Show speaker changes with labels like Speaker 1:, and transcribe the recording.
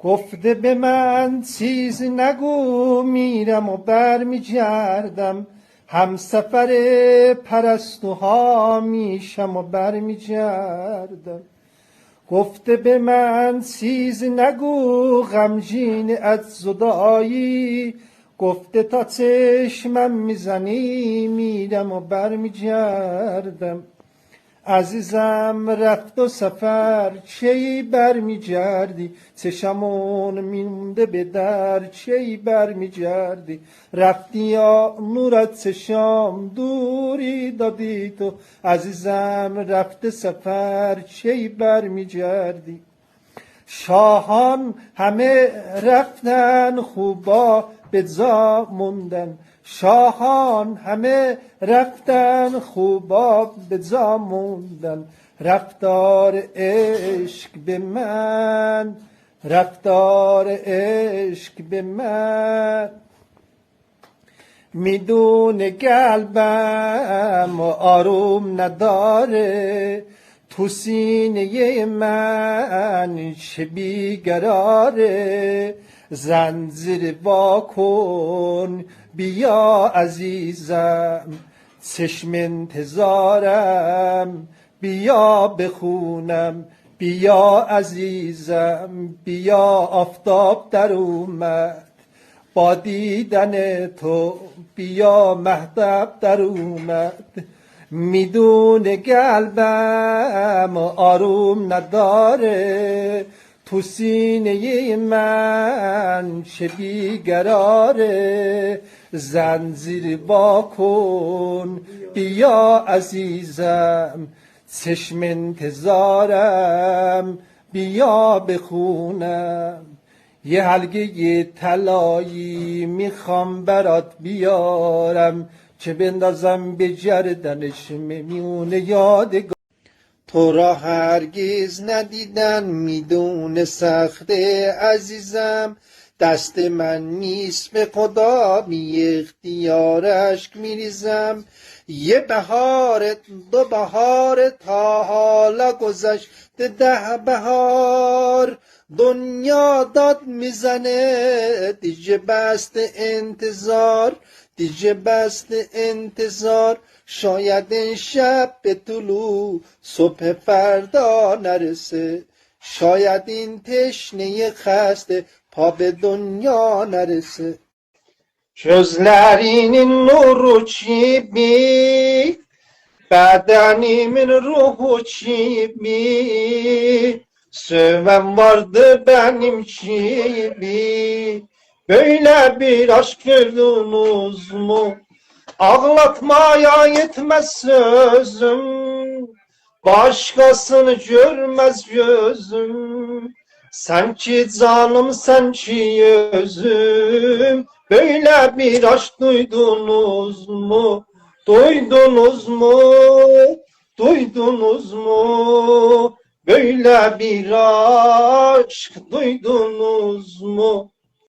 Speaker 1: گفته به من چیز نگو، میرم و برمیگردم، همسفر پرستوها میشم و برمیگردم. گفته به من چیز نگو، غمگین از جدایی، گفته تا چشمم میزنی میرم و برمیگردم. عزیزم رفت و سفر کی برمیگردی، چشمون مونده به در کی برمیگردی. رفتی یا نورت چشام دوری دادی تو، عزیزم رفت سفر کی برمیگردی. شاهان همه رفتن خوبا به جا موندن، شاهان همه رفتن خوبا به جا موندن. رفتار عشق به من، رفتار عشق به من، میدونه قلبم آروم نداره، تو سینه من چه بیقراره. زنجیر وا کن بیا عزیزم، چشم انتظارم بیا بخونم. بیا عزیزم بیا، آفتاب در اومد با دیدن تو، بیا مهتاب در اومد. میدونه قلبم آروم نداره، تو سینه من چه بیقراره. زنجیر وا کن بیا عزیزم، چشم انتظارم بیا بخونم. یه حلقه طلایی میخوام برات بیارم، که بندازم به گردنش میمونه یادگار. تو را هرگز ندیدن میدونه سخته عزیزم، دست من نیست به خدا بی اختیار اشک میریزم. یه بهار دو بهار تا حالا گذشته 10 بهار، دنیا داد میزنه دیگه بست انتظار، دیگه بست انتظار. شاید این شب به طلوع صبح فردا نرسه، شاید این تشنه خسته پا به دنیا نرسه. Gözlerinin nuru gibi, bedenimin ruhu gibi, seven vardı benim gibi. Böyle bir aşk gördünüz mü? Ağlatmaya yetmez sözüm, başkasını görmez gözüm. Sen ki canım, sen ki özüm, böyle bir aşk duydunuz mu? Duydunuz mu? Duydunuz mu? Böyle bir aşk duydunuz mu?